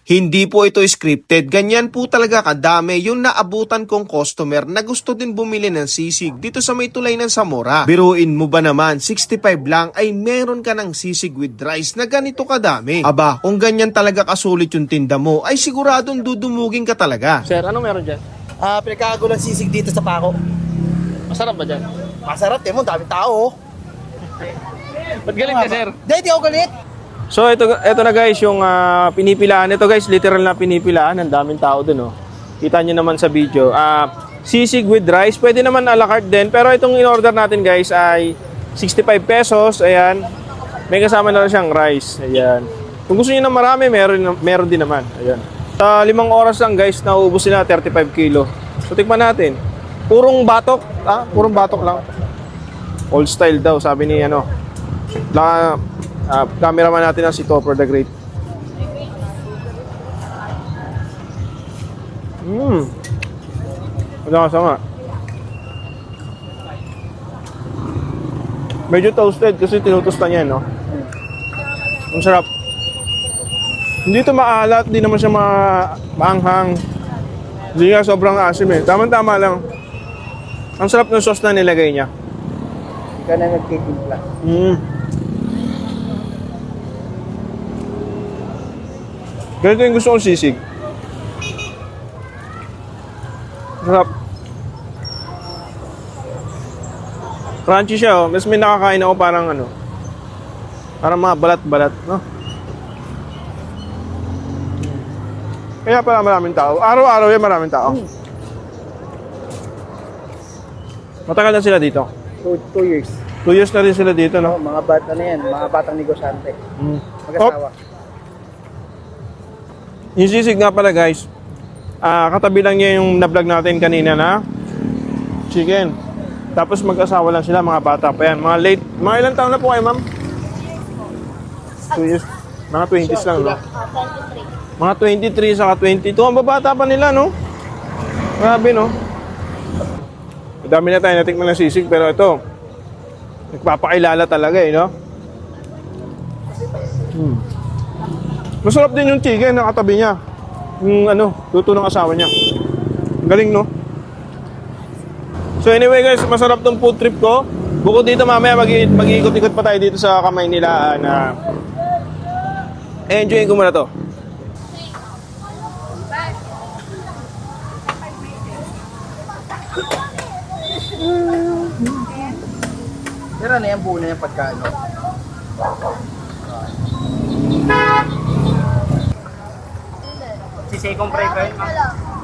Hindi po ito scripted, ganyan po talaga kadami yung naabutan kong customer na gusto din bumili ng sisig dito sa may tulay ng Zamora. Biruin mo ba naman, 65 lang ay meron ka ng sisig with rice na ganito kadami. Aba, kung ganyan talaga kasulit yung tinda mo, ay siguradong dudumugin ka talaga. Sir, anong meron dyan? Pinagkakagulo ng sisig dito sa Paco. Masarap ba dyan? Masarap, mo, daming tao. Ba't galit ka, sir? Di ako galit. So ito na guys yung pinipilaan. Ito guys, literal na pinipilaan. Ang daming tao dun, oh. Kita nyo naman sa video. Sisig with rice. Pwede naman a la carte din. Pero itong in-order natin guys ay 65 pesos. Ayan. May kasama na rin siyang rice. Ayan. Kung gusto niyo na marami, meron din naman. Ayan. Sa 5 oras lang guys, nauubos nila 35 kilo. So tikman natin. Purong batok. Purong batok lang. Old style daw, sabi ni cameraman natin na si Topper the Great. Wala kasama. Medyo toasted kasi tinutosta niya, no? Ang sarap. Hindi ito maalat, hindi naman siya maanghang. Hindi nga sobrang asim eh. Tama-tama lang. Ang sarap ng sauce na nilagay niya. Hindi ka na nagtitimpla. Ganito yung gusto kong sisig. Sarap. Crunchy siya, oh. Mas may nakakain ako parang parang mga balat-balat, no? Kaya pala maraming tao. Araw-araw yan maraming tao. Matagal na sila dito. 2 years. 2 years na rin sila dito, no? Mga bata na yan, mga batang negosyante. Mag-asawa. Yung sisig nga pala guys, katabi lang niya yung na-vlog natin kanina na chicken. Tapos mag-asawa lang sila, mga bata pa yan. Mga ilang taon na po kayo, ma'am? 2 years. Mga 20s lang, no? Mga 23 saka 22. Ang babata pa nila, no? Grabe, no? Madami na tayo natikman ng sisig, pero ito, nagpapakilala talaga, eh, no? Masarap din yung chicken na katabi niya. Yung luto ng asawa niya. Galing, no? So anyway guys, masarap tong food trip ko. Bukod dito mamaya mag-iikot-ikot pa tayo dito sa kamay nila na enjoyin ko muna to. Pero na yan, buo na yung pagkain. Sisikong fry ba yun, ma'am?